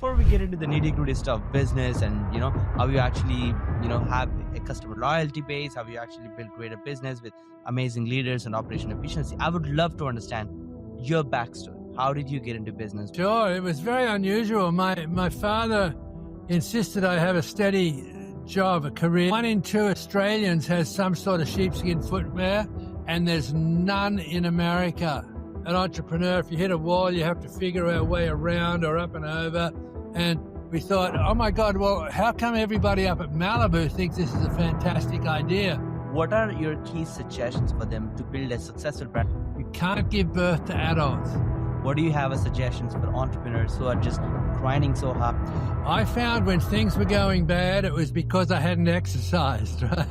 before we get into the nitty-gritty stuff, business and how you actually have a customer loyalty base, how you actually build greater business with amazing leaders and operational efficiency, I would love to understand your backstory. How did you get into business? Sure, it was very unusual. My father insisted I have a steady job, a career. 1 in 2 Australians has some sort of sheepskin footwear, and there's none in America. An entrepreneur, if you hit a wall, you have to figure out a way around or up and over. And we thought, oh my God, well, how come everybody up at Malibu thinks this is a fantastic idea? What are your key suggestions for them to build a successful brand? You can't give birth to adults. What do you have as suggestions for entrepreneurs who are just grinding so hard? I found when things were going bad, it was because I hadn't exercised, right?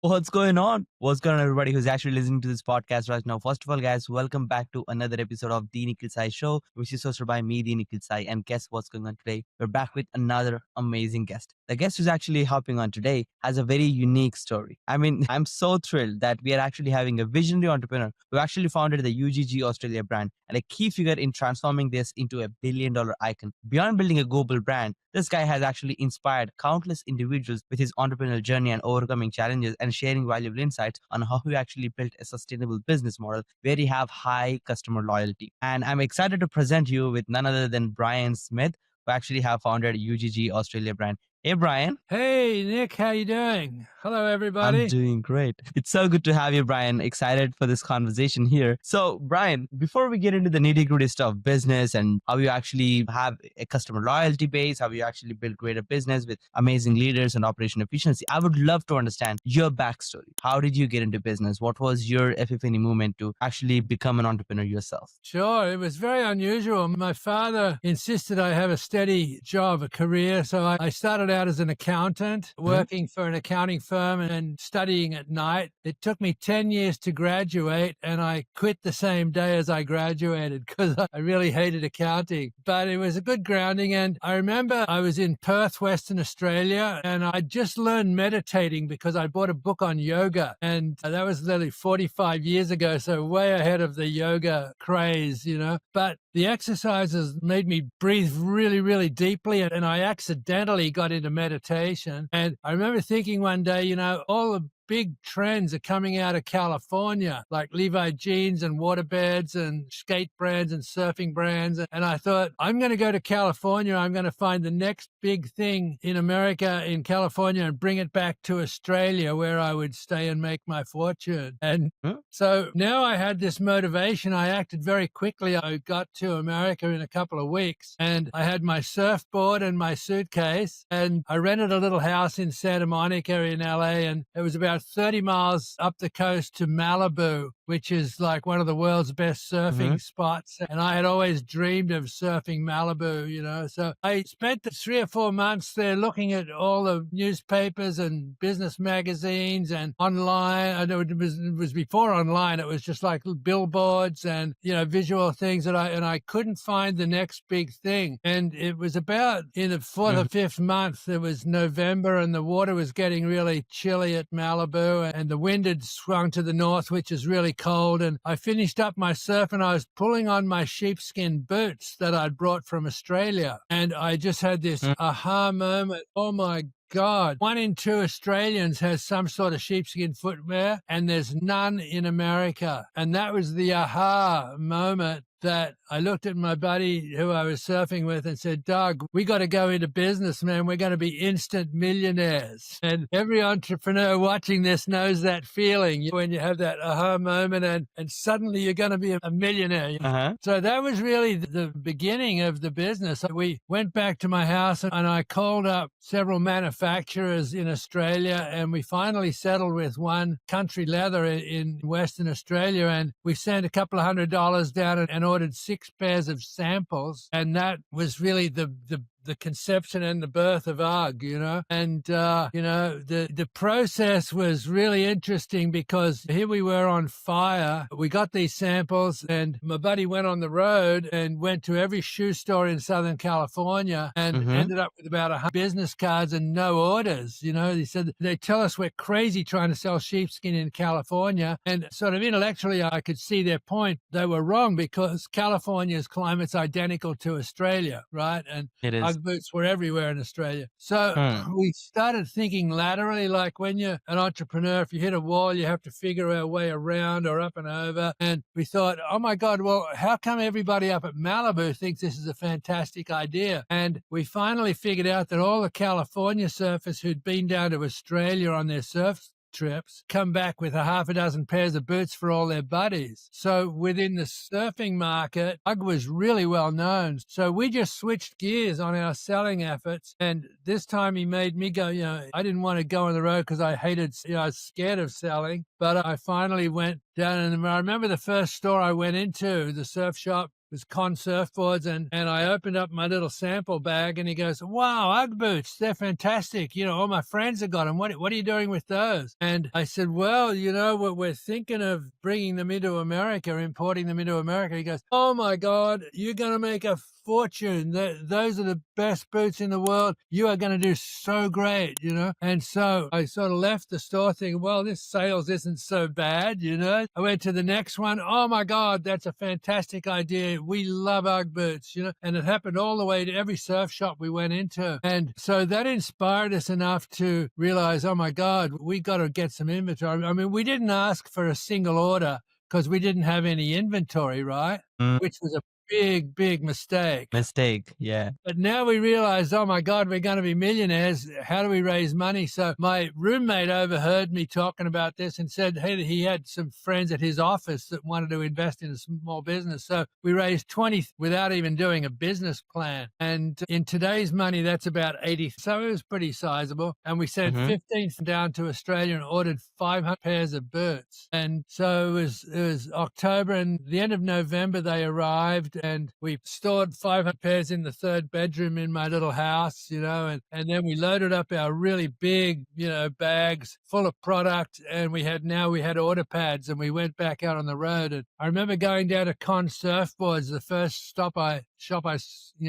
What's going on? What's going on, everybody who's actually listening to this podcast right now? First of all, guys, welcome back to another episode of the Nikhil Sai Show, which is hosted by me, the Nikhil Sai. And guess what's going on today? We're back with another amazing guest. The guest who's actually hopping on today has a very unique story. I mean, I'm so thrilled that we are actually having a visionary entrepreneur who actually founded the UGG Australia brand and a key figure in transforming this into a billion-dollar icon. Beyond building a global brand, this guy has actually inspired countless individuals with his entrepreneurial journey and overcoming challenges and sharing valuable insights on how he actually built a sustainable business model where he have high customer loyalty. And I'm excited to present you with none other than Brian Smith, who actually have founded UGG Australia brand. Hey, Brian. Hey, Nick, how you doing? Hello, everybody. I'm doing great. It's so good to have you, Brian. Excited for this conversation here. So, Brian, before we get into the nitty-gritty stuff, business and how you actually have a customer loyalty base, how you actually build greater business with amazing leaders and operational efficiency, I would love to understand your backstory. How did you get into business? What was your epiphany moment to actually become an entrepreneur yourself? Sure, it was very unusual. My father insisted I have a steady job, a career, so I started out as an accountant, working for an accounting firm and studying at night. It took me 10 years to graduate, and I quit the same day as I graduated because I really hated accounting. But it was a good grounding, and I remember I was in Perth, Western Australia, and I just learned meditating because I bought a book on yoga, and that was literally 45 years ago, so way ahead of the yoga craze, But the exercises made me breathe really, really deeply, and I accidentally got into meditation. And I remember thinking one day, all the big trends are coming out of California, like Levi jeans and waterbeds and skate brands and surfing brands. And I thought, I'm going to go to California. I'm going to find the next big thing in America, in California, and bring it back to Australia where I would stay and make my fortune. And so now I had this motivation. I acted very quickly. I got to America in a couple of weeks, and I had my surfboard and my suitcase, and I rented a little house in Santa Monica in LA, and it was about 30 miles up the coast to Malibu, which is like one of the world's best surfing spots. And I had always dreamed of surfing Malibu, So I spent 3 or 4 months there looking at all the newspapers and business magazines and online. I know it was before online. It was just like billboards and, visual things and I couldn't find the next big thing. And it was about in the 4th or 5th month, it was November and the water was getting really chilly at Malibu. And the wind had swung to the north, which is really cold. And I finished up my surf and I was pulling on my sheepskin boots that I'd brought from Australia. And I just had this aha moment. Oh my God, 1 in 2 Australians has some sort of sheepskin footwear, and there's none in America. And that was the aha moment that I looked at my buddy who I was surfing with and said, Doug, we got to go into business, man. We're going to be instant millionaires. And every entrepreneur watching this knows that feeling when you have that aha moment and suddenly you're going to be a millionaire. So that was really the beginning of the business. We went back to my house and I called up several manufacturers in Australia, and we finally settled with one, Country Leather in Western Australia, and we sent a couple of $100 down and ordered 6 pairs of samples. And that was really the the conception and the birth of UGG, and, the process was really interesting because here we were on fire. We got these samples and my buddy went on the road and went to every shoe store in Southern California and ended up with about 100 business cards and no orders. He said, they tell us we're crazy trying to sell sheepskin in California. And sort of intellectually, I could see their point. They were wrong because California's climate's identical to Australia, right? And It is. UGG boots were everywhere in Australia. So we started thinking laterally, like when you're an entrepreneur, if you hit a wall, you have to figure our way around or up and over. And we thought, oh my God, well, how come everybody up at Malibu thinks this is a fantastic idea? And we finally figured out that all the California surfers who'd been down to Australia on their surf trips come back with a half a dozen pairs of boots for all their buddies. So within the surfing market, UGG was really well known. So we just switched gears on our selling efforts. And this time he made me go, I didn't want to go on the road because I hated, I was scared of selling. But I finally went down and I remember the first store I went into, the surf shop, was Con Surfboards, and I opened up my little sample bag, and he goes, wow, UGG boots, they're fantastic. All my friends have got them. What are you doing with those? And I said, well, we're thinking of bringing them into America, importing them into America. He goes, oh my God, you're going to make a fortune. Those are the best boots in the world. You are going to do so great, And so I sort of left the store thinking, well, this sales isn't so bad, I went to the next one. Oh my God, that's a fantastic idea. We love UGG boots, and it happened all the way to every surf shop we went into. And so that inspired us enough to realize, oh my God, we got to get some inventory. I mean, we didn't ask for a single order because we didn't have any inventory, right? Which was a big mistake. Yeah. But now we realize, oh my God, we're going to be millionaires. How do we raise money? So my roommate overheard me talking about this and said, hey, he had some friends at his office that wanted to invest in a small business. So we raised 20 without even doing a business plan. And in today's money, that's about 80. So it was pretty sizable. And we sent 15 down to Australia and ordered 500 pairs of boots. And so it was October, and the end of November, they arrived. And we stored 500 pairs in the third bedroom in my little house, and then we loaded up our really big, bags full of product. And we had order pads, and we went back out on the road. And I remember going down to Con Surfboards, the first shop I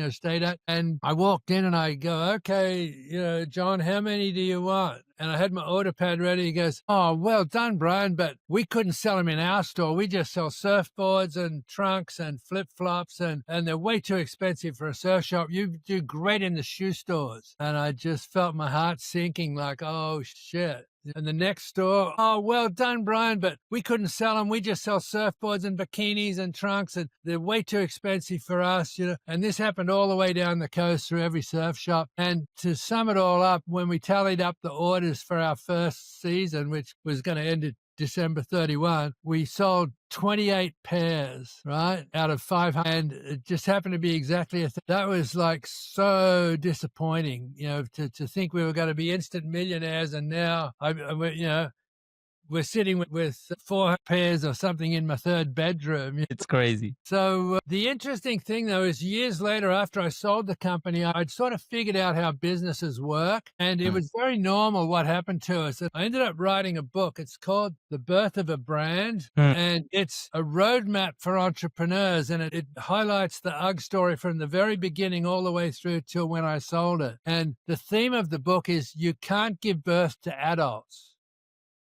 stayed at. And I walked in and I go, okay, John, how many do you want? And I had my order pad ready. He goes, oh, well done, Brian, but we couldn't sell them in our store. We just sell surfboards and trunks and flip-flops, and they're way too expensive for a surf shop. You do great in the shoe stores. And I just felt my heart sinking like, oh, shit. And the next store, oh, well done, Brian, but we couldn't sell them. We just sell surfboards and bikinis and trunks, and they're way too expensive for us, And this happened all the way down the coast through every surf shop. And to sum it all up, when we tallied up the orders for our first season, which was going to end at December 31, we sold 28 pairs, right, out of 500. And it just happened to be exactly that was like so disappointing, to think we were going to be instant millionaires. And now, we're sitting with 4 pairs or something in my third bedroom. It's crazy. So the interesting thing, though, is years later, after I sold the company, I'd sort of figured out how businesses work. And it was very normal what happened to us. I ended up writing a book. It's called The Birth of a Brand. And it's a roadmap for entrepreneurs. And it highlights the UGG story from the very beginning all the way through till when I sold it. And the theme of the book is you can't give birth to adults.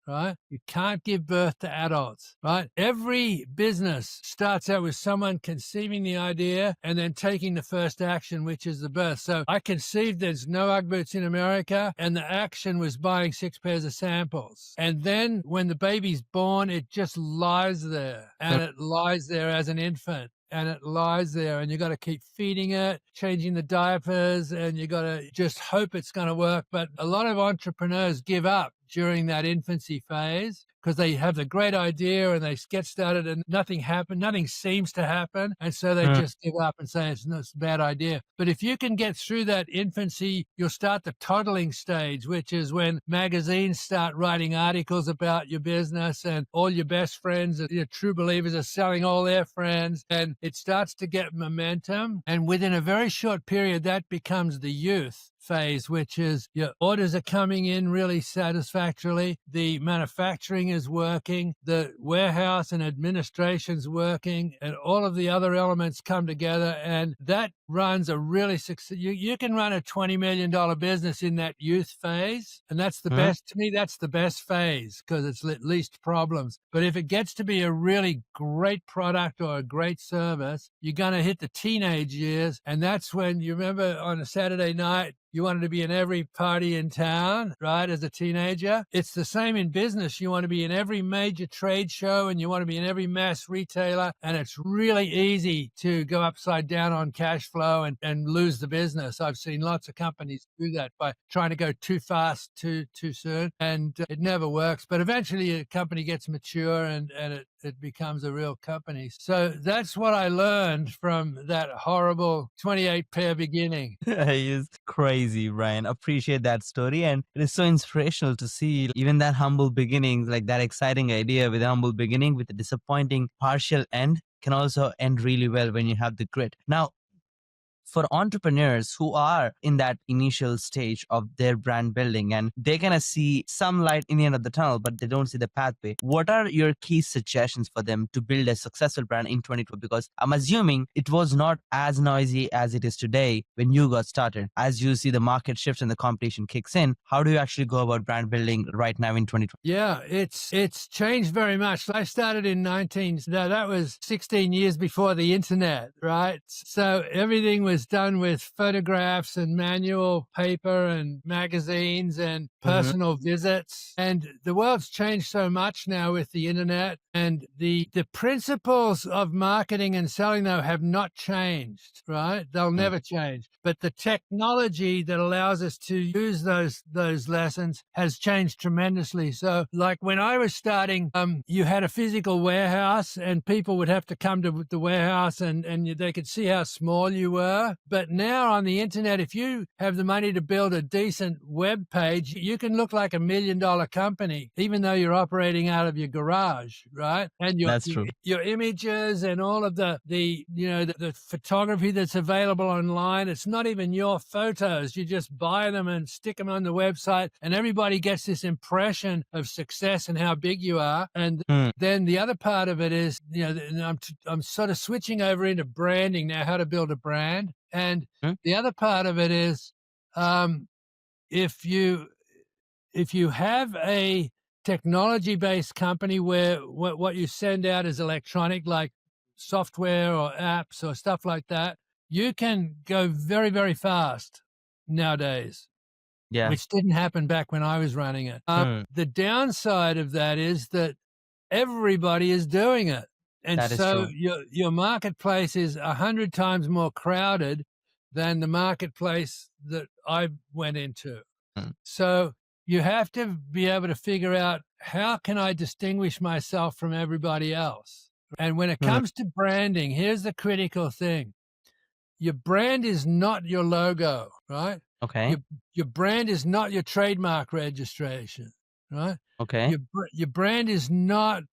Right? You can't give birth to adults, right? Every business starts out with someone conceiving the idea and then taking the first action, which is the birth. So I conceived there's no UGG boots in America, and the action was buying 6 pairs of samples. And then when the baby's born, it just lies there, and it lies there as an infant. And it lies there, and you got to keep feeding it, changing the diapers, and you got to just hope it's going to work. But a lot of entrepreneurs give up during that infancy phase because they have the great idea and they get started and nothing happened, nothing seems to happen. And so they just give up and say it's a bad idea. But if you can get through that infancy, you'll start the toddling stage, which is when magazines start writing articles about your business and all your best friends, your true believers are selling all their friends, and it starts to get momentum. And within a very short period, that becomes the youth phase, which is your orders are coming in really satisfactorily. The manufacturing is working, the warehouse and administration's working, and all of the other elements come together. And that runs a really you can run a $20 million business in that youth phase. And that's the best, to me, that's the best phase because it's least problems. But if it gets to be a really great product or a great service, you're going to hit the teenage years. And that's when you remember on a Saturday night, you wanted to be in every party in town, right, as a teenager. It's the same in business. You want to be in every major trade show and you want to be in every mass retailer. And it's really easy to go upside down on cash flow and lose the business. I've seen lots of companies do that by trying to go too fast, too soon. And it never works. But eventually a company gets mature and it becomes a real company. So that's what I learned from that horrible 28 pair beginning. He is crazy, Brian. Appreciate that story. And it is so inspirational to see even that humble beginnings, like that exciting idea with a humble beginning with a disappointing partial end can also end really well when you have the grit. Now, for entrepreneurs who are in that initial stage of their brand building and they kind of see some light in the end of the tunnel, but they don't see the pathway, what are your key suggestions for them to build a successful brand in 2012? Because I'm assuming it was not as noisy as it is today when you got started. As you see the market shifts and the competition kicks in, how do you actually go about brand building right now in 2012? Yeah, it's changed very much. I started in that was 16 years before the internet, right? So everything was done with photographs and manual paper and magazines and personal visits. And the world's changed so much now with the internet. And the principles of marketing and selling, though, have not changed, right? They'll never change. But the technology that allows us to use those lessons has changed tremendously. So like when I was starting, you had a physical warehouse and people would have to come to the warehouse and they could see how small you were. But now on the internet, if you have the money to build a decent web page, you can look like $1 million company, even though you're operating out of your garage, right? And That's true. Your images and all of the photography that's available online, it's not even your photos. You just buy them and stick them on the website and everybody gets this impression of success and how big you are. And then the other part of it is, I'm sort of switching over into branding now, how to build a brand. And the other part of it is, if you have a technology-based company where what you send out is electronic, like software or apps or stuff like that, you can go very, very fast nowadays. Yeah. Which didn't happen back when I was running it. The downside of that is that everybody is doing it. And That is so true. your marketplace is 100 times more crowded than the marketplace that I went into. So you have to be able to figure out, how can I distinguish myself from everybody else? And when it comes to branding, here's the critical thing. Your brand is not your logo, right? Okay. Your brand is not your trademark registration, right? Okay. Your brand is not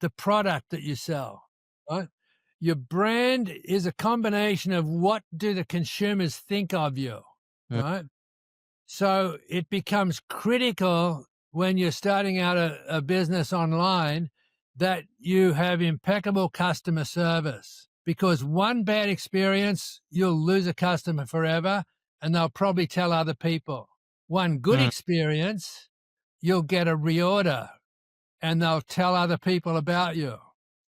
the product that you sell, right? Your brand is a combination of what do the consumers think of you, right? So it becomes critical when you're starting out a business online that you have impeccable customer service, because one bad experience, you'll lose a customer forever and they'll probably tell other people. One good experience, you'll get a reorder and they'll tell other people about you.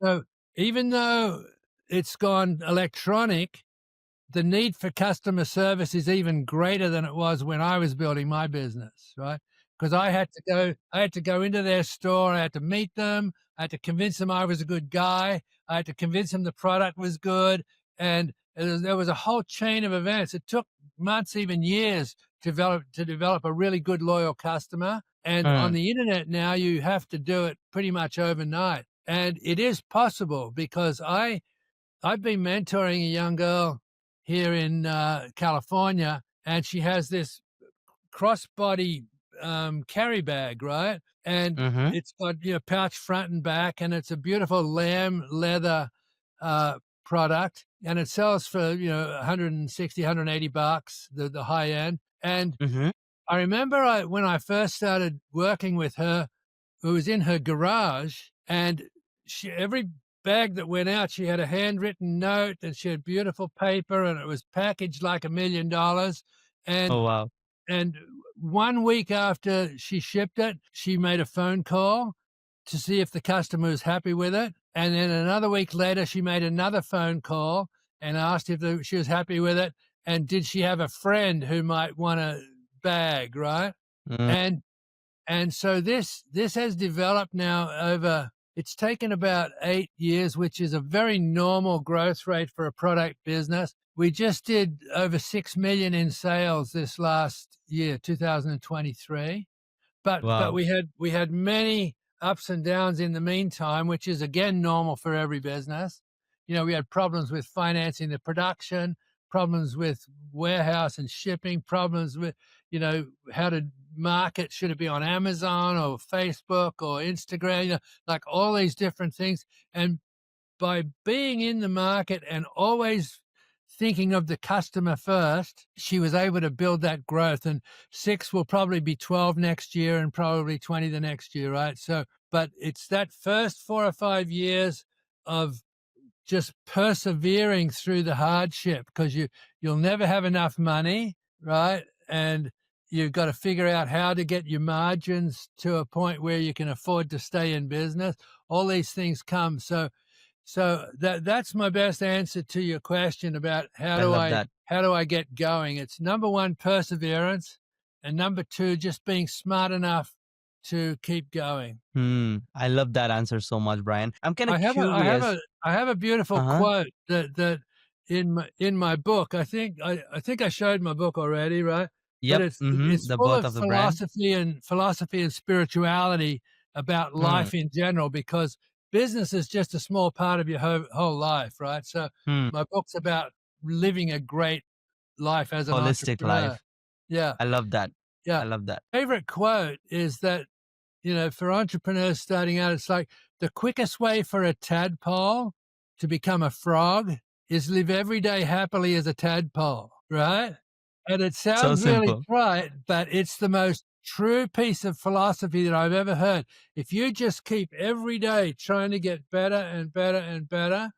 So even though it's gone electronic, the need for customer service is even greater than it was when I was building my business, right? Because I had to go into their store, I had to meet them, I had to convince them I was a good guy, I had to convince them the product was good, and there was a whole chain of events. It took months, even years, to develop a really good, loyal customer. And on Mm, the internet now, you have to do it pretty much overnight. And it is possible because I've been mentoring a young girl here in California, and she has this crossbody carry bag, right? And mm-hmm. it's got pouch front and back, and it's a beautiful lamb leather product, and it sells for 160, 180 bucks, the high end. And Mm-hmm. I remember when I first started working with her, it was in her garage, and every bag that went out, she had a handwritten note, and she had beautiful paper, and it was packaged like $1 million. And Oh wow. and 1 week after she shipped it, she made a phone call to see if the customer was happy with it. And then another week later, she made another phone call and asked if she was happy with it. And did she have a friend who might want a bag, right? Mm, And so this has developed now over, it's taken about 8 years, which is a very normal growth rate for a product business. We just did over 6 million in sales this last year, 2023. But wow. we had many ups and downs in the meantime, which is again normal for every business. We had problems with financing the production, problems with warehouse and shipping, problems with how to market. Should it be on Amazon or Facebook or Instagram? Like all these different things. And by being in the market and always thinking of the customer first, she was able to build that growth. And 6 will probably be 12 next year and probably 20 the next year, right? So, but it's that first 4 or 5 years of just persevering through the hardship, because you'll never have enough money, right? And you've got to figure out how to get your margins to a point where you can afford to stay in business. All these things come. So that's my best answer to your question about I love that. how do I get going. It's number one, perseverance, and number two, just being smart enough to keep going. I love that answer so much, Brian. I'm kind I of have a I have curious. a I have a beautiful Uh-huh. quote that in my book. I think I showed my book already, right? But Yep. it's The full birth of of the brand. philosophy and spirituality about Hmm. life in general, because business is just a small part of your whole life, right? So Hmm. my book's about living a great life as an Holistic entrepreneur. life. Yeah, I love that. yeah. I love that. Favorite quote is that, for entrepreneurs starting out, it's like the quickest way for a tadpole to become a frog is live every day happily as a tadpole, right? And it So sounds really simple. trite, but it's the most true piece of philosophy that I've ever heard. If you just keep every day trying to get better and better and better,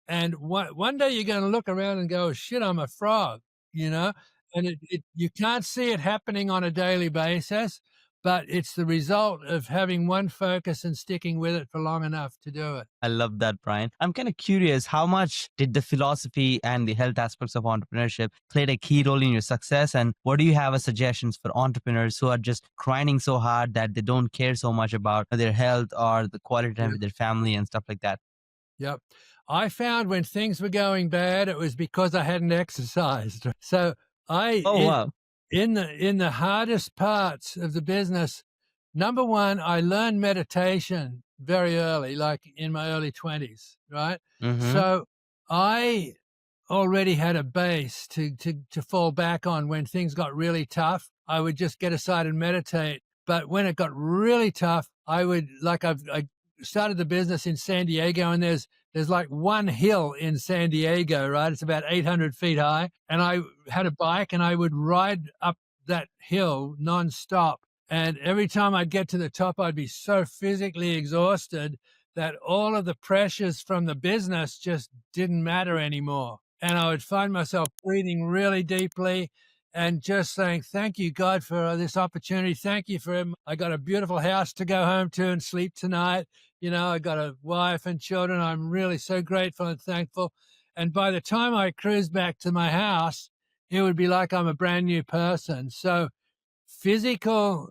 and one day you're going to look around and go, shit, I'm a frog, you know? And you can't see it happening on a daily basis, but it's the result of having one focus and sticking with it for long enough to do it. I love that, Brian. I'm kind of curious, how much did the philosophy and the health aspects of entrepreneurship played a key role in your success? And what do you have as suggestions for entrepreneurs who are just grinding so hard that they don't care so much about their health or the quality time Yeah. with their family and stuff like that? Yep. I found when things were going bad, it was because I hadn't exercised. So I Oh, wow. in the hardest parts of the business, number one, I learned meditation very early, like in my early 20s, right? Mm-hmm. So I already had a base to fall back on when things got really tough. I would just get aside and meditate. But when it got really tough, I started the business in San Diego, and there's like one hill in San Diego, right? It's about 800 feet high. And I had a bike, and I would ride up that hill nonstop. And every time I'd get to the top, I'd be so physically exhausted that all of the pressures from the business just didn't matter anymore. And I would find myself breathing really deeply and just saying, thank you, God, for this opportunity. Thank you for I got a beautiful house to go home to and sleep tonight. I got a wife and children. I'm really so grateful and thankful. And by the time I cruised back to my house, it would be like I'm a brand new person. So physical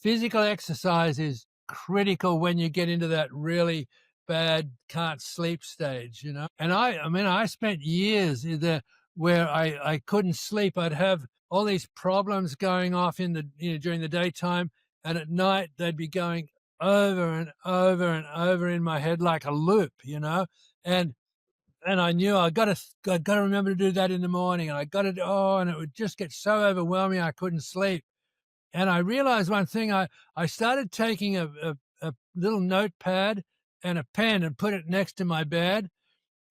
physical exercise is critical when you get into that really bad can't sleep stage. And I spent years where I couldn't sleep. I'd have all these problems going off in the during the daytime, and at night they'd be going over and over and over in my head like a loop, and I knew I got to remember to do that in the morning, and I got to and it would just get so overwhelming I couldn't sleep. And I realized one thing. I started taking a little notepad and a pen and put it next to my bed,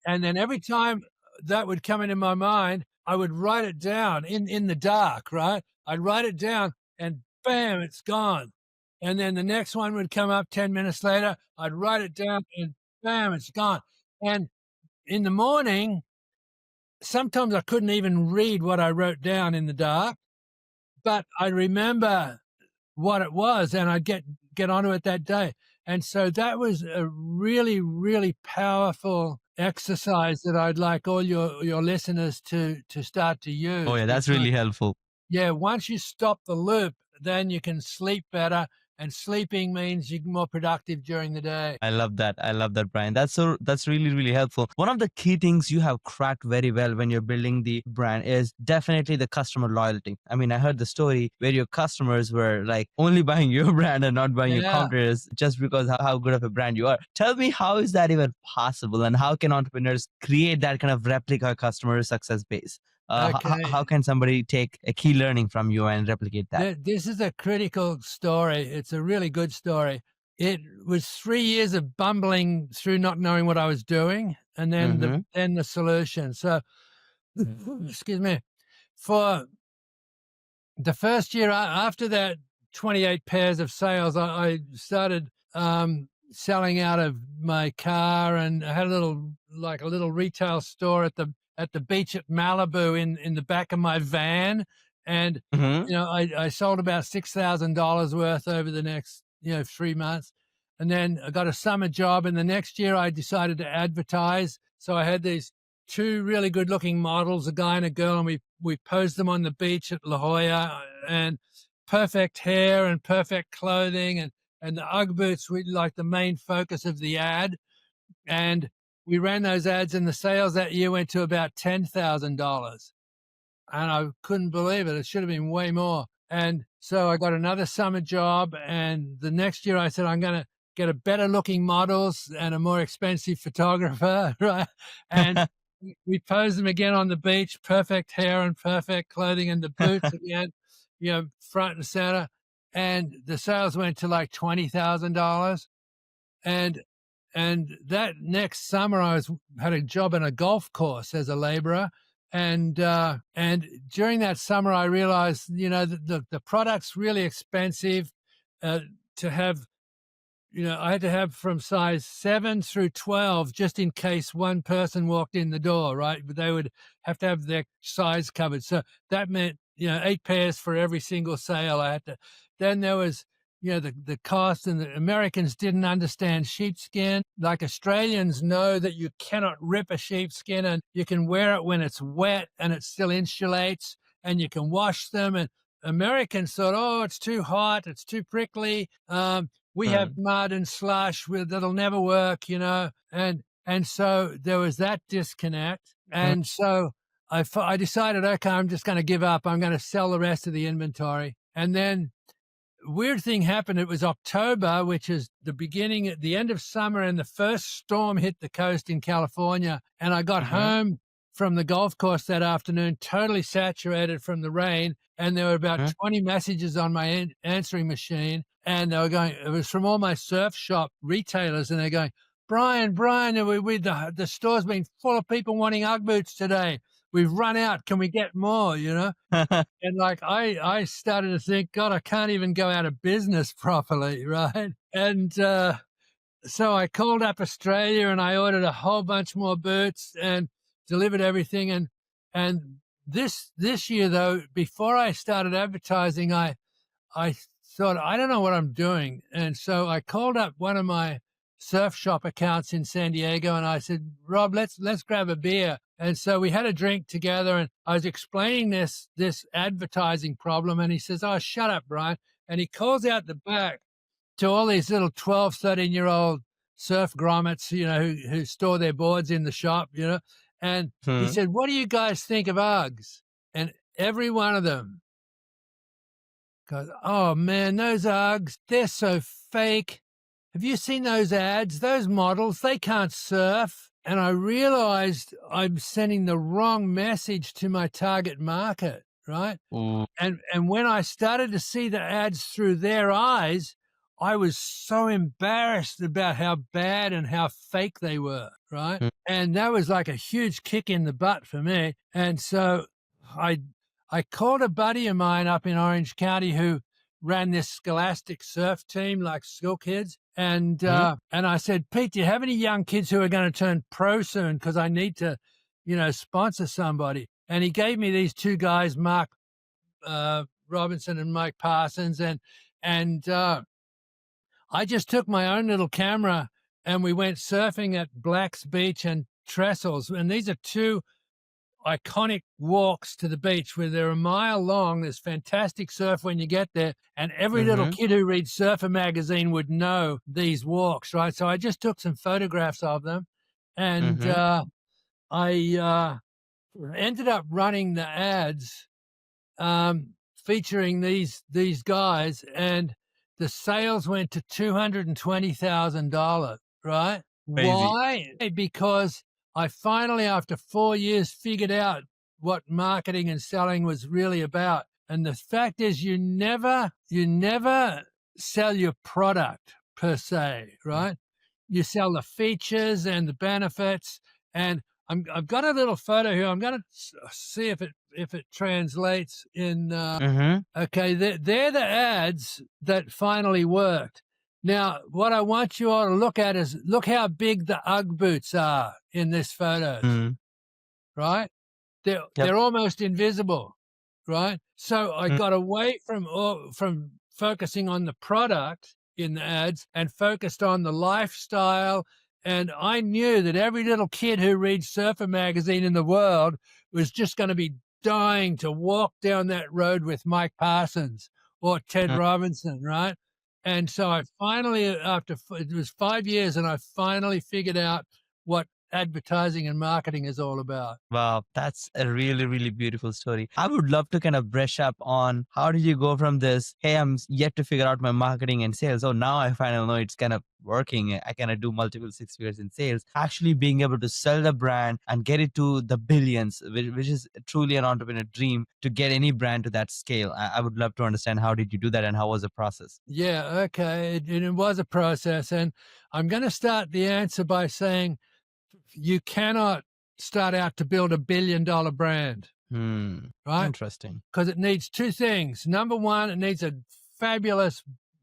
and then every time that would come into my mind, I would write it down in the dark, right? I'd write it down and bam, it's gone. And then the next one would come up 10 minutes later. I'd write it down and bam, it's gone. And in the morning, sometimes I couldn't even read what I wrote down in the dark, but I remember what it was and I'd get onto it that day. And so that was a really, really powerful exercise that I'd like all your listeners to start to Oh use, yeah, that's because really helpful. yeah, once you stop the loop, then you can sleep better, and sleeping means you're more productive during the day. I love that. I love that, Brian. That's really, really helpful. One of the key things you have cracked very well when you're building the brand is definitely the customer loyalty. I mean, I heard the story where your customers were like only buying your brand and not buying your Yeah. competitors just because how good of a brand you are. Tell me, how is that even possible, and how can entrepreneurs create that kind of replica customer success base? Okay. How can somebody take a key learning from you and replicate that? This is a critical story. It's a really good story. It was 3 years of bumbling through not knowing what I was doing, and then Mm-hmm. the solution. So, excuse me. For the first year after that 28 pairs of sales, I started selling out of my car, and I had a little retail store at the beach at Malibu in the back of my van, and Mm-hmm. I sold about $6,000 worth over the next 3 months, and then I got a summer job, and the next year I decided to advertise. So I had these two really good looking models, a guy and a girl, and we posed them on the beach at La Jolla, and perfect hair and perfect clothing, and the UGG boots were like the main focus of the ad. And we ran those ads, and the sales that year went to about $10,000. And I couldn't believe it. It should have been way more. And so I got another summer job. And the next year I said, I'm going to get a better looking models and a more expensive photographer. Right. And we posed them again on the beach, perfect hair and perfect clothing, and the boots again, front and center. And the sales went to like $20,000. And that next summer, I had a job in a golf course as a laborer, and during that summer, I realized, that the product's really expensive to have. I had to have from size 7 through 12 just in case one person walked in the door, right? But they would have to have their size covered. So that meant, 8 pairs for every single sale I had to. Then there was, the cost, and the Americans didn't understand sheepskin. Like Australians know that you cannot rip a sheepskin, and you can wear it when it's wet and it still insulates, and you can wash them. And Americans thought, oh, it's too hot, it's too prickly. We have Mm. mud and slush that'll never work, and so there was that disconnect. And so I decided, okay, I'm just going to give up. I'm going to sell the rest of the inventory. And then weird thing happened. It was October, which is at the end of summer, and the first storm hit the coast in California. And I got Mm-hmm. home from the golf course that afternoon, totally saturated from the rain. And there were about 20 messages on my answering machine. And they were going, it was from all my surf shop retailers. And they're going, Brian, the store's been full of people wanting UGG boots today. We've run out. Can we get more, And like I started to think, God, I can't even go out of business properly, right? And so I called up Australia and I ordered a whole bunch more boots and delivered everything. And this year though, before I started advertising, I thought, I don't know what I'm doing. And so I called up one of my surf shop accounts in San Diego and I said, Rob, let's grab a beer. And so we had a drink together and I was explaining this advertising problem. And he says, oh, shut up, Brian. And he calls out the back to all these little 12, 13-year-old surf grommets, who store their boards in the shop, And he Hmm. said, what do you guys think of Uggs? And every one of them goes, "Oh man, those Uggs, they're so fake. Have you seen those ads? Those models, they can't surf." And I realized I'm sending the wrong message to my target market, right? Ooh. And when I started to see the ads through their eyes, I was so embarrassed about how bad and how fake they were, right? Mm. And that was like a huge kick in the butt for me. And so I I called a buddy of mine up in Orange County who ran this scholastic surf team, like school kids. And I said, "Pete, do you have any young kids who are going to turn pro soon? Because I need to, sponsor somebody." And he gave me these two guys, Mark Robinson and Mike Parsons, and I just took my own little camera and we went surfing at Black's Beach and Trestles. And these are two iconic walks to the beach where they're a mile long. There's fantastic surf when you get there. And every little kid who reads Surfer magazine would know these walks, right? So I just took some photographs of them. And I ended up running the ads featuring these guys, and the sales went to $220,000, right? Crazy. Why? Because I finally, after 4 years, figured out what marketing and selling was really about. And the fact is, you never sell your product per se, right? You sell the features and the benefits. And I've got a little photo here. I'm going to see if it translates in. Okay, they're the ads that finally worked. Now, what I want you all to look at is look how big the Ugg boots are in this photo, right? They're almost invisible, right? So I got away from focusing on the product in the ads and focused on the lifestyle. And I knew that every little kid who reads Surfer magazine in the world was just going to be dying to walk down that road with Mike Parsons or Ted Robinson, right? And so I finally, it was 5 years, and I finally figured out what advertising and marketing is all about. Wow, that's a really, really beautiful story. I would love to kind of brush up on how did you go from this, hey, I'm yet to figure out my marketing and sales. Oh, now I finally know it's kind of working. I kind of do multiple six figures in sales, actually being able to sell the brand and get it to the billions, which is truly an entrepreneur dream to get any brand to that scale. I would love to understand how did you do that and how was the process? Yeah, okay. It was a process. And I'm going to start the answer by saying, you cannot start out to build $1 billion brand, right? Interesting. Because it needs two things. Number one, it needs a fabulous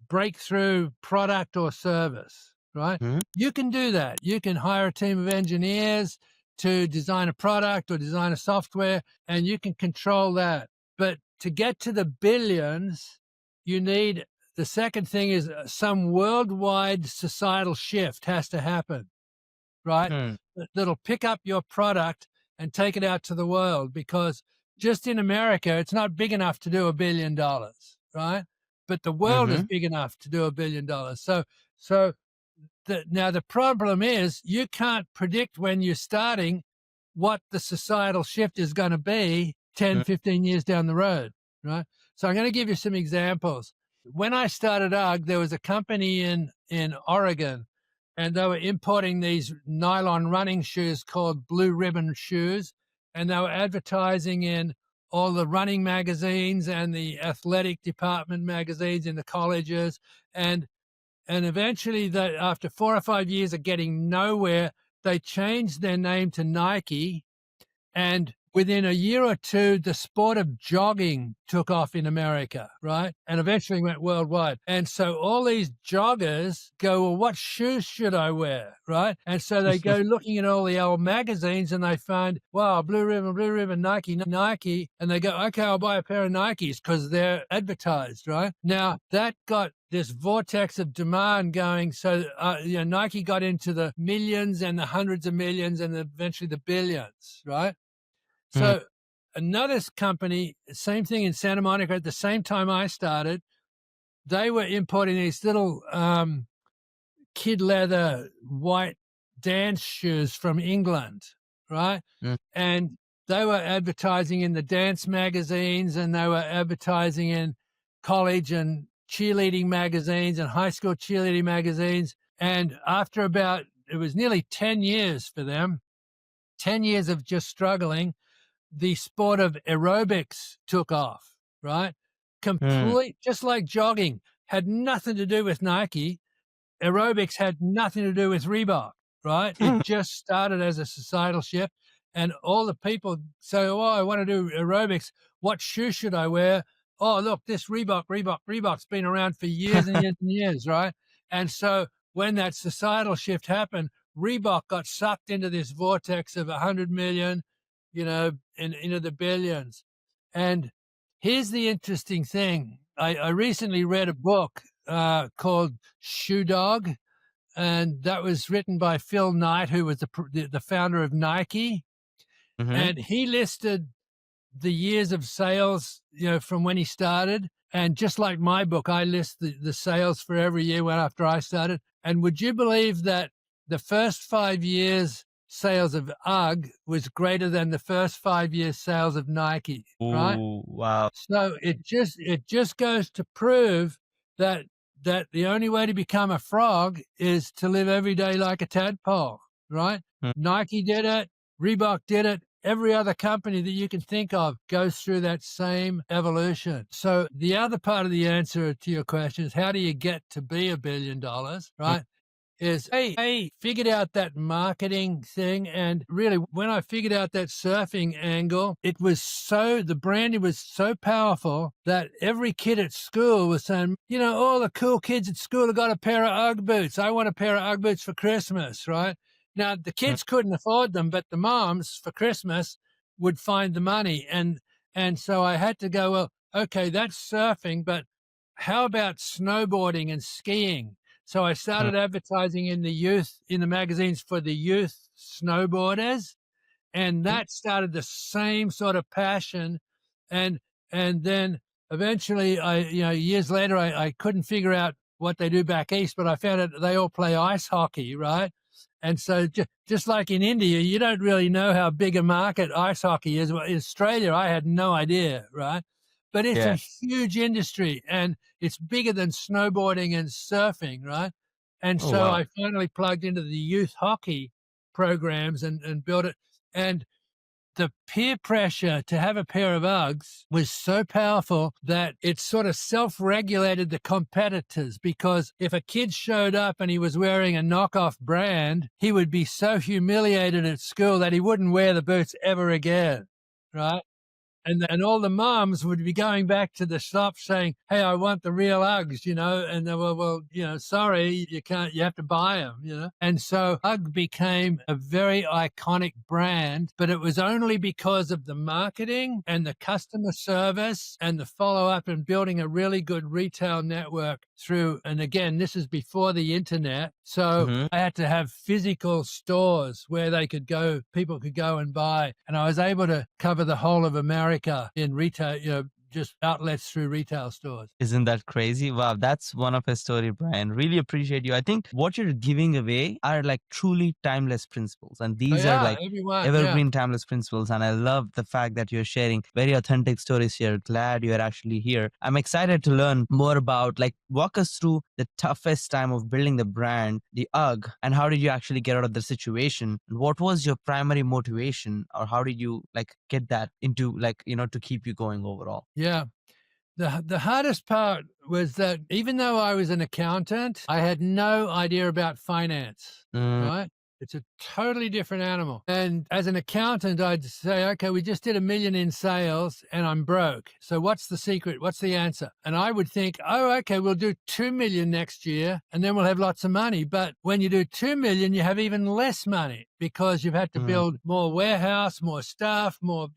breakthrough product or service, right? You can do that. You can hire a team of engineers to design a product or design a software, and you can control that. But to get to the billions, you need, the second thing is some worldwide societal shift has to happen, right? That'll pick up your product and take it out to the world, because just in America, it's not big enough to do $1 billion, right? But the world is big enough to do $1 billion. Now the problem is you can't predict when you're starting what the societal shift is going to be 10, 15 years down the road, right? So I'm going to give you some examples. When I started UGG, there was a company in Oregon, and they were importing these nylon running shoes called Blue Ribbon shoes, and they were advertising in all the running magazines and the athletic department magazines in the colleges. And eventually, after 4 or 5 years of getting nowhere, they changed their name to Nike. And within a year or two, the sport of jogging took off in America, right? And eventually went worldwide. And so all these joggers go, well, what shoes should I wear, right? And so they go looking at all the old magazines and they find, wow, Blue Ribbon, Nike. And they go, okay, I'll buy a pair of Nikes because they're advertised, right? Now, that got this vortex of demand going. So, Nike got into the millions and the hundreds of millions and eventually the billions, right? So another company, same thing in Santa Monica, at the same time I started, they were importing these little kid leather white dance shoes from England, right? And they were advertising in the dance magazines, and they were advertising in college and cheerleading magazines and high school cheerleading magazines. And after it was nearly 10 years for them, 10 years of just struggling, the sport of aerobics took off, right? Just like jogging had nothing to do with Nike. Aerobics had nothing to do with Reebok, right? It just started as a societal shift. And all the people say, oh, I want to do aerobics. What shoe should I wear? Oh, look, this Reebok's been around for years and years and years, right? And so when that societal shift happened, Reebok got sucked into this vortex of 100 million, and into the billions. And here's the interesting thing. I recently read a book called Shoe Dog, and that was written by Phil Knight, who was the founder of Nike. And he listed the years of sales, from when he started. And just like my book, I list the sales for every year after I started. And would you believe that the first 5 years sales of UGG was greater than the first 5 years sales of Nike, right? Ooh, wow. So it just goes to prove that the only way to become a frog is to live every day like a tadpole, right? Nike did it, Reebok did it. Every other company that you can think of goes through that same evolution. So the other part of the answer to your question is, how do you get to be $1 billion, right? Is I figured out that marketing thing. And really, when I figured out that surfing angle, the branding was so powerful that every kid at school was saying, all the cool kids at school have got a pair of UGG boots. I want a pair of UGG boots for Christmas, right? Now, the kids couldn't afford them, but the moms for Christmas would find the money. And so I had to go, well, okay, that's surfing, but how about snowboarding and skiing? So I started advertising in the magazines for the youth snowboarders, and that started the same sort of passion. And then eventually years later, I couldn't figure out what they do back east, but I found out they all play ice hockey, right? And so just like in India, you don't really know how big a market ice hockey is. Well, in Australia, I had no idea, right? But it's a huge industry, and it's bigger than snowboarding and surfing, right? And so I finally plugged into the youth hockey programs and built it. And the peer pressure to have a pair of Uggs was so powerful that it sort of self-regulated the competitors, because if a kid showed up and he was wearing a knockoff brand, he would be so humiliated at school that he wouldn't wear the boots ever again, right? And all the moms would be going back to the shop saying, hey, I want the real Uggs, and they were, well, sorry, you can't, you have to buy them, And so UGG became a very iconic brand, but it was only because of the marketing and the customer service and the follow-up and building a really good retail network and again, this is before the internet. So I had to have physical stores where people could go and buy. And I was able to cover the whole of America in retail, just outlets through retail stores. Isn't that crazy? Wow, that's one of his story, Brian. Really appreciate you. I think what you're giving away are like truly timeless principles. And these are like evergreen timeless principles. And I love the fact that you're sharing very authentic stories here. Glad you're actually here. I'm excited to learn more about, walk us through the toughest time of building the brand, the UGG, and how did you actually get out of the situation? And what was your primary motivation, or how did you get that into to keep you going overall? Yeah. The hardest part was that even though I was an accountant, I had no idea about finance, right? It's a totally different animal. And as an accountant, I'd say, okay, we just did $1 million in sales and I'm broke. So what's the secret? What's the answer? And I would think, oh, okay, we'll do 2 million next year and then we'll have lots of money. But when you do 2 million, you have even less money because you've had to build more warehouse, more staff, more,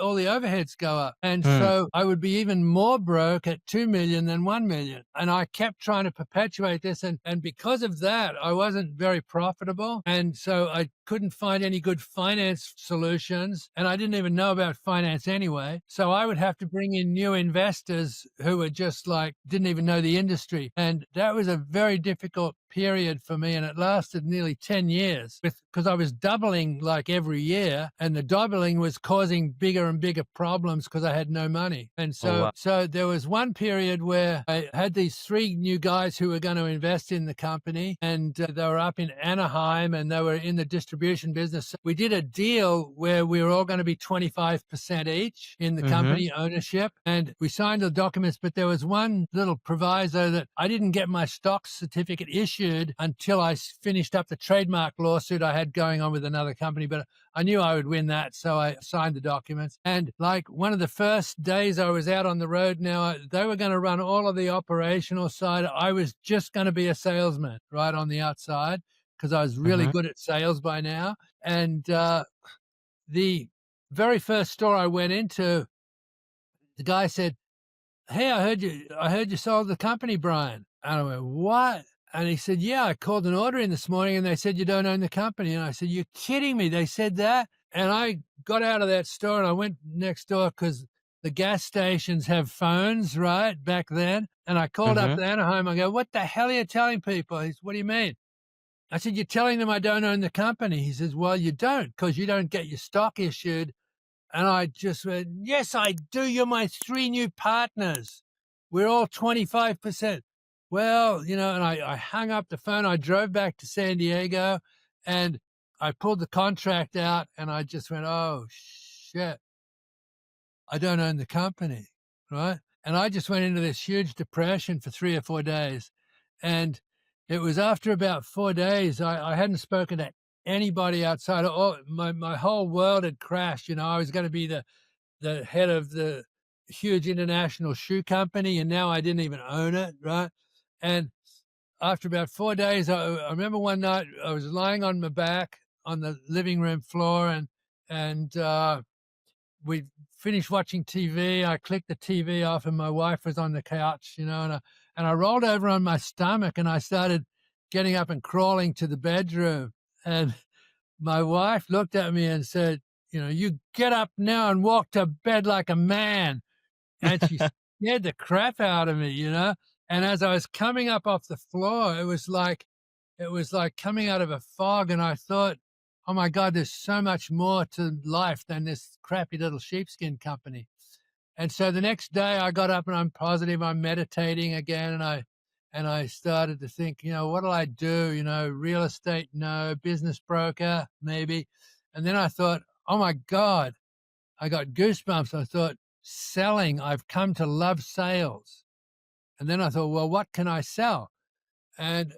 all the overheads go up. And so I would be even more broke at 2 million than 1 million. And I kept trying to perpetuate this. And because of that, I wasn't very profitable. And so I couldn't find any good finance solutions, and I didn't even know about finance anyway. So I would have to bring in new investors who were just like, didn't even know the industry. And that was a very difficult period for me. And it lasted nearly 10 years because I was doubling like every year, and the doubling was causing bigger and bigger problems because I had no money. And Oh, wow. so there was one period where I had these 3 new guys who were going to invest in the company, and they were up in Anaheim, and they were in the distribution business. We did a deal where we were all going to be 25% each in the company ownership, and we signed the documents, but there was one little proviso that I didn't get my stock certificate issued until I finished up the trademark lawsuit I had going on with another company, but I knew I would win that, so I signed the documents. And like one of the first days I was out on the road now, they were going to run all of the operational side. I was just going to be a salesman right on the outside because I was really good at sales by now. And the very first store I went into, the guy said, "Hey, I heard you sold the company, Brian." And I went, "What?" And he said, "Yeah, I called an order in this morning and they said you don't own the company." And I said, "You're kidding me. They said that?" And I got out of that store and I went next door because the gas stations have phones, right, back then. And I called up to Anaheim. I go, "What the hell are you telling people?" He said, "What do you mean?" I said, "You're telling them I don't own the company." He says, "Well, you don't because you don't get your stock issued." And I just went, "Yes, I do. You're my 3 new partners. We're all 25%. Well, and I hung up the phone. I drove back to San Diego and I pulled the contract out and I just went, "Oh, shit, I don't own the company." Right. And I just went into this huge depression for 3 or 4 days. And it was after about 4 days, I hadn't spoken to anybody outside. My whole world had crashed. I was going to be the head of the huge international shoe company, and now I didn't even own it, right? And after about 4 days, I remember one night I was lying on my back on the living room floor, and we finished watching TV. I clicked the TV off, and my wife was on the couch, and I rolled over on my stomach, and I started getting up and crawling to the bedroom, and my wife looked at me and said, "You get up now and walk to bed like a man." And she scared the crap out of me. And as I was coming up off the floor, it was like coming out of a fog. And I thought, "Oh my God, there's so much more to life than this crappy little sheepskin company." And so the next day I got up and I'm positive, I'm meditating again. And I started to think, what'll I do? Real estate, no. Business broker, maybe. And then I thought, oh my God, I got goosebumps. I thought, selling, I've come to love sales. And then I thought, well, what can I sell? And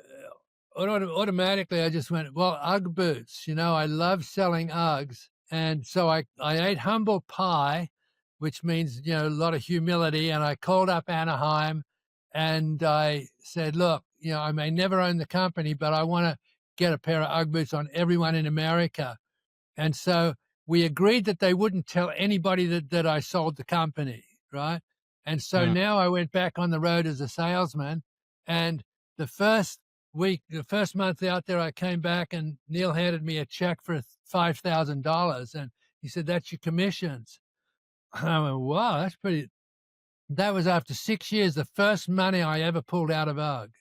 automatically I just went, well, Ugg boots. I love selling Uggs. And so I ate humble pie, which means, a lot of humility. And I called up Anaheim and I said, "Look, I may never own the company, but I want to get a pair of Ugg boots on everyone in America." And so we agreed that they wouldn't tell anybody that I sold the company, right? And so now I went back on the road as a salesman. And the first month out there, I came back and Neil handed me a check for $5,000. And he said, "That's your commissions." I went, "Wow, that's pretty." That was after 6 years, the first money I ever pulled out of UGG,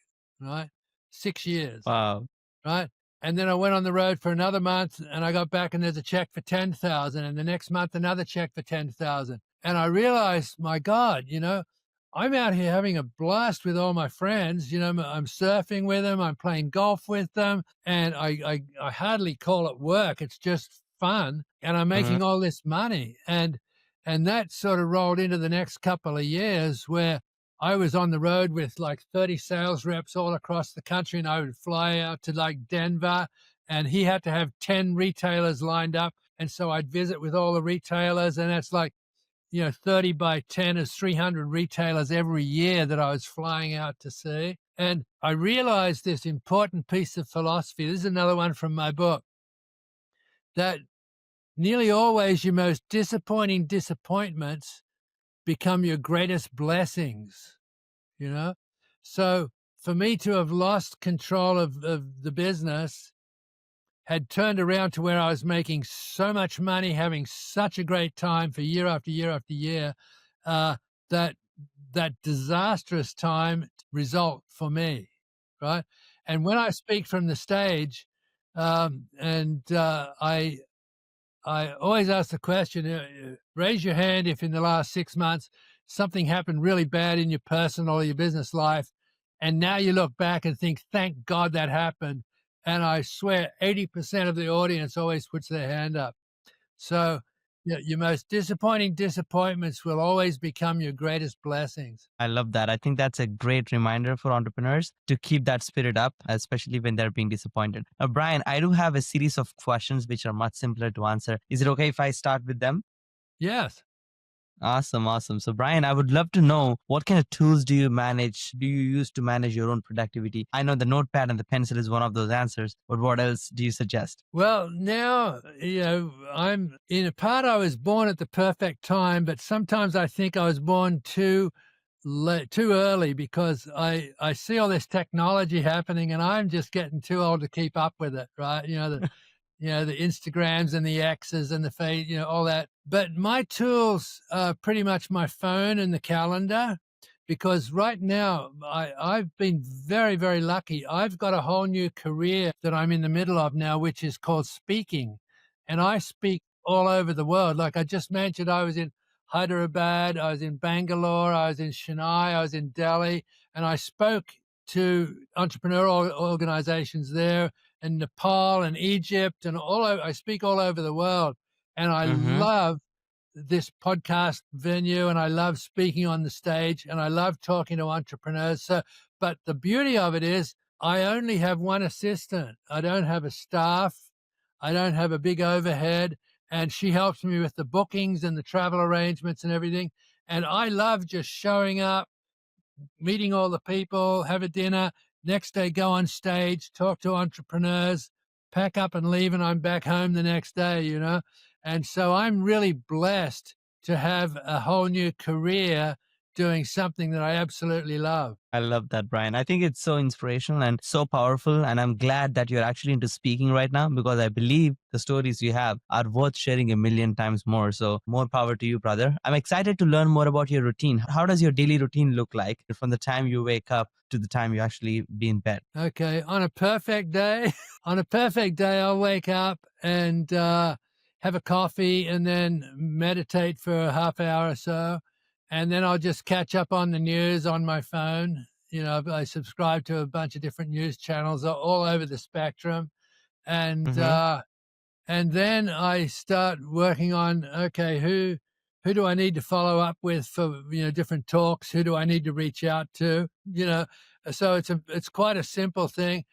right? 6 years, Wow. right? And then I went on the road for another month and I got back and there's a check for 10,000, and the next month another check for 10,000. And I realized, my God, I'm out here having a blast with all my friends. I'm surfing with them, I'm playing golf with them, and I hardly call it work. It's just fun, and I'm making all this money. And that sort of rolled into the next couple of years where I was on the road with like 30 sales reps all across the country, and I would fly out to like Denver, and he had to have 10 retailers lined up. And so I'd visit with all the retailers, and that's like, 30 by 10 is 300 retailers every year that I was flying out to see. And I realized this important piece of philosophy. This is another one from my book, that nearly always your most disappointing disappointments become your greatest blessings, So for me to have lost control of the business had turned around to where I was making so much money, having such a great time for year after year after year, uh, that that disastrous time result for me, right? And when I speak from the stage, I always ask the question, raise your hand if in the last 6 months something happened really bad in your personal or your business life, and now you look back and think, thank God that happened. And I swear 80% of the audience always puts their hand up. So your most disappointing disappointments will always become your greatest blessings. I love that. I think that's a great reminder for entrepreneurs to keep that spirit up, especially when they're being disappointed. Now, Brian, I do have a series of questions which are much simpler to answer. Is it okay if I start with them? Yes. Awesome, awesome. So, Brian, I would love to know what kind of tools do you use to manage your own productivity? I know the notepad and the pencil is one of those answers, but what else do you suggest? Well, now, I'm in a part, I was born at the perfect time, but sometimes I think I was born too late, too early, because I see all this technology happening and I'm just getting too old to keep up with it, right? The Instagrams and the X's and the face, all that. But my tools are pretty much my phone and the calendar, because right now I've been very, very lucky. I've got a whole new career that I'm in the middle of now, which is called speaking. And I speak all over the world. Like I just mentioned, I was in Hyderabad, I was in Bangalore, I was in Chennai, I was in Delhi, and I spoke to entrepreneurial organizations there, and Nepal and Egypt and all over. I speak all over the world, and I Mm-hmm. love this podcast venue, and I love speaking on the stage, and I love talking to entrepreneurs. So, but the beauty of it is I only have one assistant. I don't have a staff. I don't have a big overhead, and she helps me with the bookings and the travel arrangements and everything. And I love just showing up, meeting all the people, have a dinner, next day go on stage, talk to entrepreneurs, pack up and leave, and I'm back home the next day. And so I'm really blessed to have a whole new career doing something that I absolutely love. I love that, Brian. I think it's so inspirational and so powerful. And I'm glad that you're actually into speaking right now because I believe the stories you have are worth sharing a million times more. So, more power to you, brother. I'm excited to learn more about your routine. How does your daily routine look like from the time you wake up to the time you actually be in bed? Okay, on a perfect day, I'll wake up and have a coffee and then meditate for a half hour or so, and then I'll just catch up on the news on my phone. I subscribe to a bunch of different news channels all over the spectrum, and Mm-hmm. uh, and then I start working on, okay, who do I need to follow up with for different talks? Who do I need to reach out to? So it's quite a simple thing.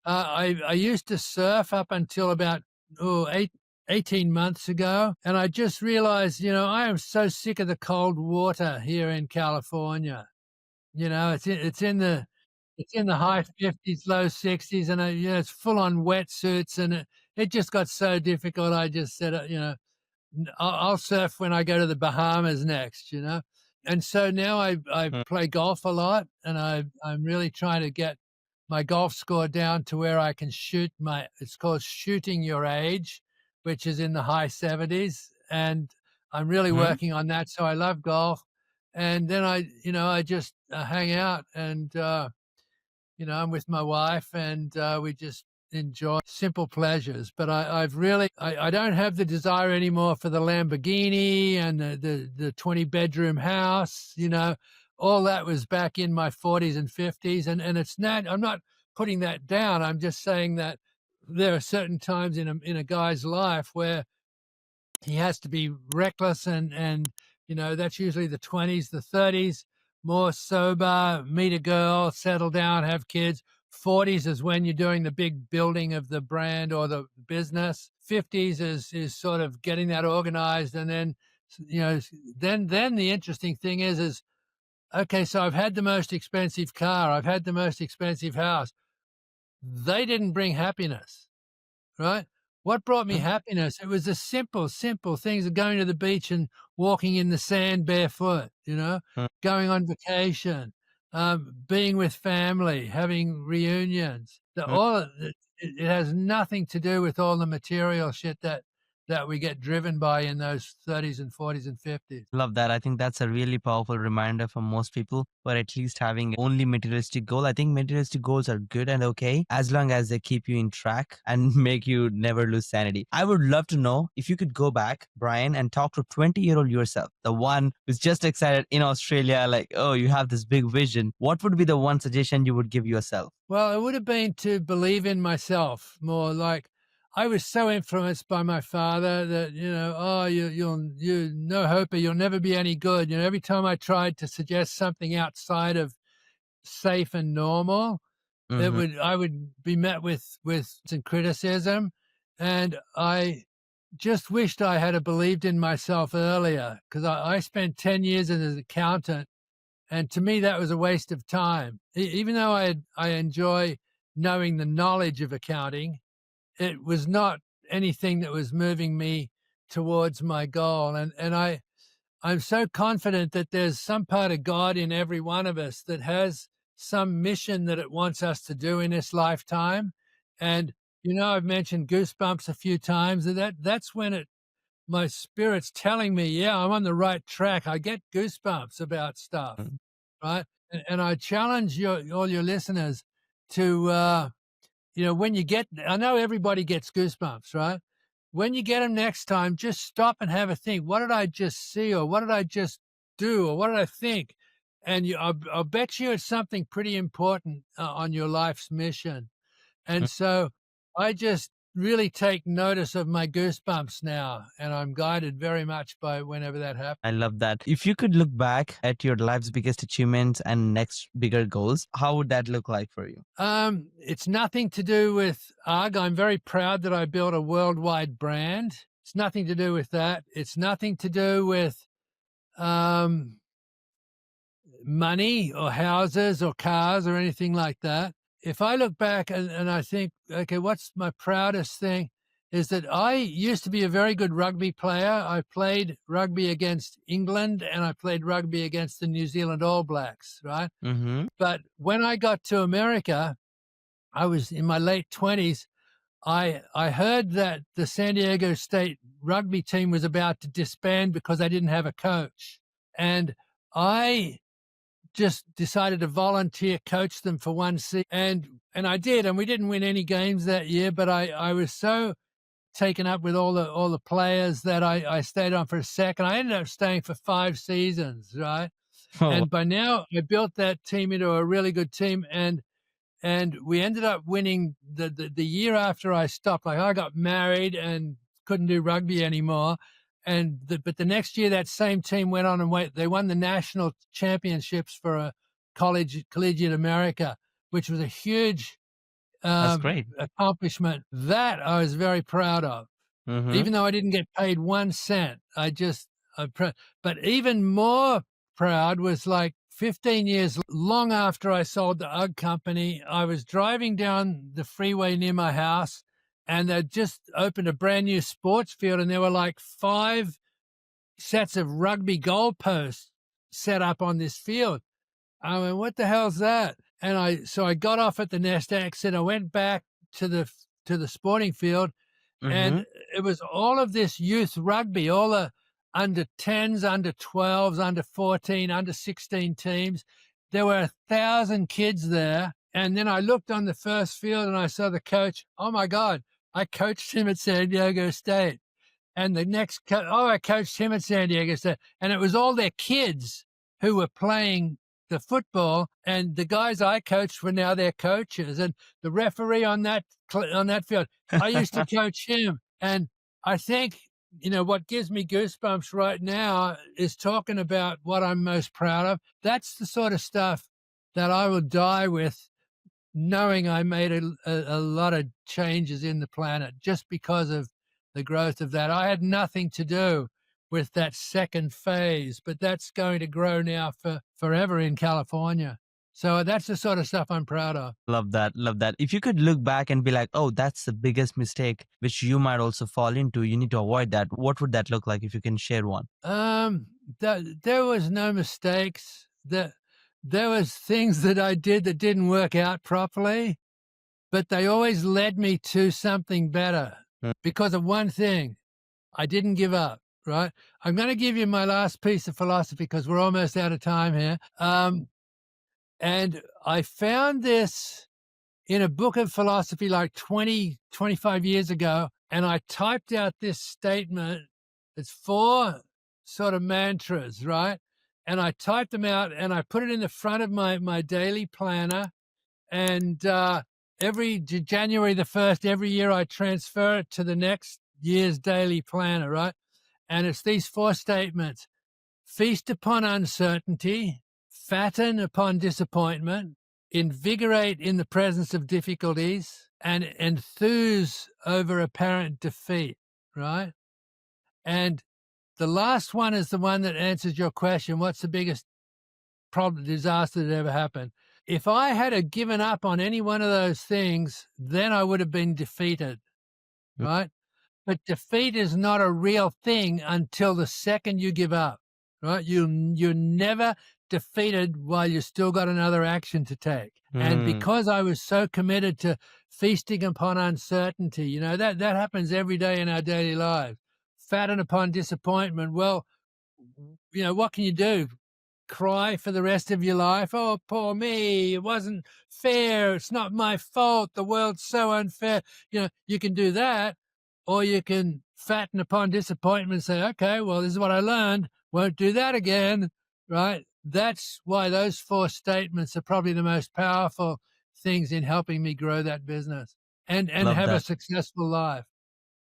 I used to surf up until about 18 months ago, and I just realized, I am so sick of the cold water here in California. It's in the high 50s, low 60s, and it's full on wetsuits, and it just got so difficult. I just said, I'll surf when I go to the Bahamas next. And so now I play golf a lot, and I'm really trying to get my golf score down to where I can shoot it's called shooting your age, which is in the high 70s. And I'm really Mm-hmm. working on that. So I love golf. And then I just hang out, and, I'm with my wife, and we just enjoy simple pleasures. But I don't have the desire anymore for the Lamborghini and the 20-bedroom house. All that was back in my 40s and 50s, and it's not. I'm not putting that down. I'm just saying that there are certain times in a guy's life where he has to be reckless, and that's usually the 20s, the 30s, more sober, meet a girl, settle down, have kids. 40s is when you're doing the big building of the brand or the business. 50s is sort of getting that organized, and then you know then the interesting thing is okay, so I've had the most expensive car, I've had the most expensive house. They didn't bring happiness, right? What brought me happiness? It was the simple, simple things of going to the beach and walking in the sand barefoot, going on vacation, being with family, having reunions. Mm-hmm. it has nothing to do with all the material shit that we get driven by in those 30s and 40s and 50s. Love that. I think that's a really powerful reminder for most people, or at least having only materialistic goal. I think materialistic goals are good and okay as long as they keep you in track and make you never lose sanity. I would love to know if you could go back, Brian, and talk to 20-year-old yourself, the one who's just excited in Australia, like, oh, you have this big vision. What would be the one suggestion you would give yourself? Well, it would have been to believe in myself more. Like I was so influenced by my father that, oh, you no hoper, you'll never be any good. Every time I tried to suggest something outside of safe and normal, Mm-hmm. I would be met with some criticism, and I just wished I had believed in myself earlier, because I spent 10 years as an accountant, and to me that was a waste of time. Even though I enjoy knowing the knowledge of accounting, it was not anything that was moving me towards my goal. And I'm so confident that there's some part of God in every one of us that has some mission that it wants us to do in this lifetime. And I've mentioned goosebumps a few times. That's when my spirit's telling me, yeah, I'm on the right track. I get goosebumps about stuff, right? And I challenge all your listeners to, when you get, I know everybody gets goosebumps, right? When you get them next time, just stop and have a think. What did I just see, or what did I just do, or what did I think? And I'll bet you it's something pretty important on your life's mission. And so I just really take notice of my goosebumps now, and I'm guided very much by whenever that happens. I love that. If you could look back at your life's biggest achievements and next bigger goals, how would that look like for you? It's nothing to do with UGG. I'm very proud that I built a worldwide brand. It's nothing to do with that. It's nothing to do with money or houses or cars or anything like that. If I look back and I think, okay, what's my proudest thing, is that I used to be a very good rugby player. I played rugby against England and I played rugby against the New Zealand All Blacks, right? Mm-hmm. But when I got to America, I was in my late 20s. I heard that the San Diego State rugby team was about to disband because they didn't have a coach. And I just decided to volunteer coach them for one season. And I did, and we didn't win any games that year, but I was so taken up with all the players that I stayed on for a second. I ended up staying for 5 seasons, right? Oh, And by now I built that team into a really good team, and we ended up winning the year after I stopped. Like I got married and couldn't do rugby anymore. But the next year, that same team went on and they won the national championships for a collegiate America, which was a huge that's great. accomplishment that I was very proud of. Mm-hmm. Even though I didn't get paid 1 cent, but even more proud was like 15 years long after I sold the UGG company, I was driving down the freeway near my house, and they'd just opened a brand new sports field, and there were like 5 sets of rugby goalposts set up on this field. I went, what the hell's that? And so I got off at the nest exit. I went back to the sporting field, Mm-hmm. and it was all of this youth rugby, all the under 10s, under 12s, under 14, under 16 teams. There were 1,000 kids there. And then I looked on the first field and I saw the coach. Oh my God, I coached him at San Diego State. And the next, I coached him at San Diego State. And it was all their kids who were playing the football, and the guys I coached were now their coaches. And the referee on that field, I used to coach him. And I think, what gives me goosebumps right now is talking about what I'm most proud of. That's the sort of stuff that I will die with, knowing I made a lot of changes in the planet just because of the growth of that. I had nothing to do with that second phase, but that's going to grow now for forever in California. So that's the sort of stuff I'm proud of. Love that. Love that. If you could look back and be like, oh, that's the biggest mistake which you might also fall into, you need to avoid that. What would that look like if you can share one? There was no mistakes. There was things that I did that didn't work out properly. but they always led me to something better because of one thing. I didn't give up, right? I'm going to give you my last piece of philosophy because we're almost out of time here. And I found this in a book of philosophy like 20, 25 years ago. And I typed out this statement. It's 4 sort of mantras, right? And I typed them out and I put it in the front of my daily planner. And every January the 1st, every year I transfer it to the next year's daily planner, right? And it's these 4 statements: feast upon uncertainty, fatten upon disappointment, invigorate in the presence of difficulties, and enthuse over apparent defeat, right? And the last one is the one that answers your question: what's the biggest problem, disaster that ever happened? If I had given up on any one of those things, then I would have been defeated, right? But defeat is not a real thing until the second you give up, right? You're never defeated while you still got another action to take. And because I was so committed to feasting upon uncertainty, that happens every day in our daily lives. Fatten upon disappointment. Well, what can you do? Cry for the rest of your life? Oh, poor me. It wasn't fair. It's not my fault. The world's so unfair. You can do that, or you can fatten upon disappointment and say, okay, well, this is what I learned. Won't do that again, right? That's why those 4 statements are probably the most powerful things in helping me grow that business and Love have a that. successful life.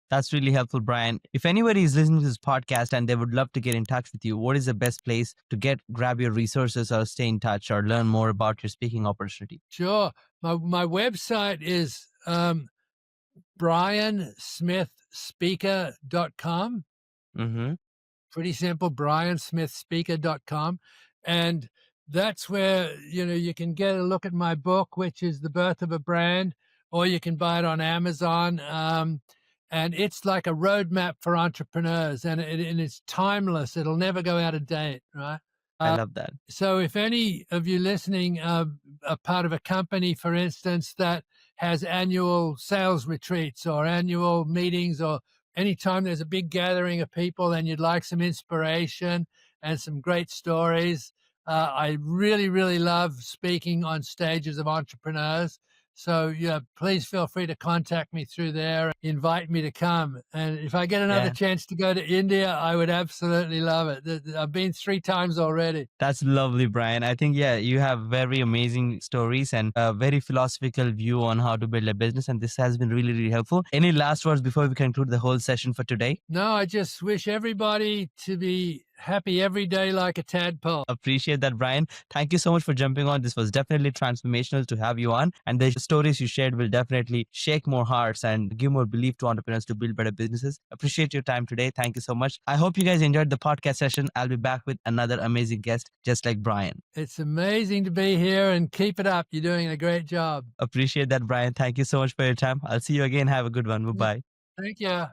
That's really helpful, Brian. If anybody is listening to this podcast and they would love to get in touch with you, what is the best place to grab your resources or stay in touch or learn more about your speaking opportunity? Sure. My website is briansmithspeaker.com. Pretty simple, briansmithspeaker.com. And that's where, you can get a look at my book, which is The Birth of a Brand, or you can buy it on Amazon. And it's like a roadmap for entrepreneurs, and it's timeless. It'll never go out of date, right? I love that. So if any of you listening are part of a company, for instance, that has annual sales retreats or annual meetings, or anytime there's a big gathering of people and you'd like some inspiration and some great stories, I really, really love speaking on stages of entrepreneurs. So please feel free to contact me through there, invite me to come. And if I get another chance to go to India, I would absolutely love it. I've been 3 times already. That's lovely, Brian. I think, you have very amazing stories and a very philosophical view on how to build a business. And this has been really, really helpful. Any last words before we conclude the whole session for today? No, I just wish everybody to be happy every day like a tadpole. Appreciate that, Brian. Thank you so much for jumping on. This was definitely transformational to have you on. And the stories you shared will definitely shake more hearts and give more belief to entrepreneurs to build better businesses. Appreciate your time today. Thank you so much. I hope you guys enjoyed the podcast session. I'll be back with another amazing guest, just like Brian. It's amazing to be here, and keep it up. You're doing a great job. Appreciate that, Brian. Thank you so much for your time. I'll see you again. Have a good one. Bye-bye. Thank you.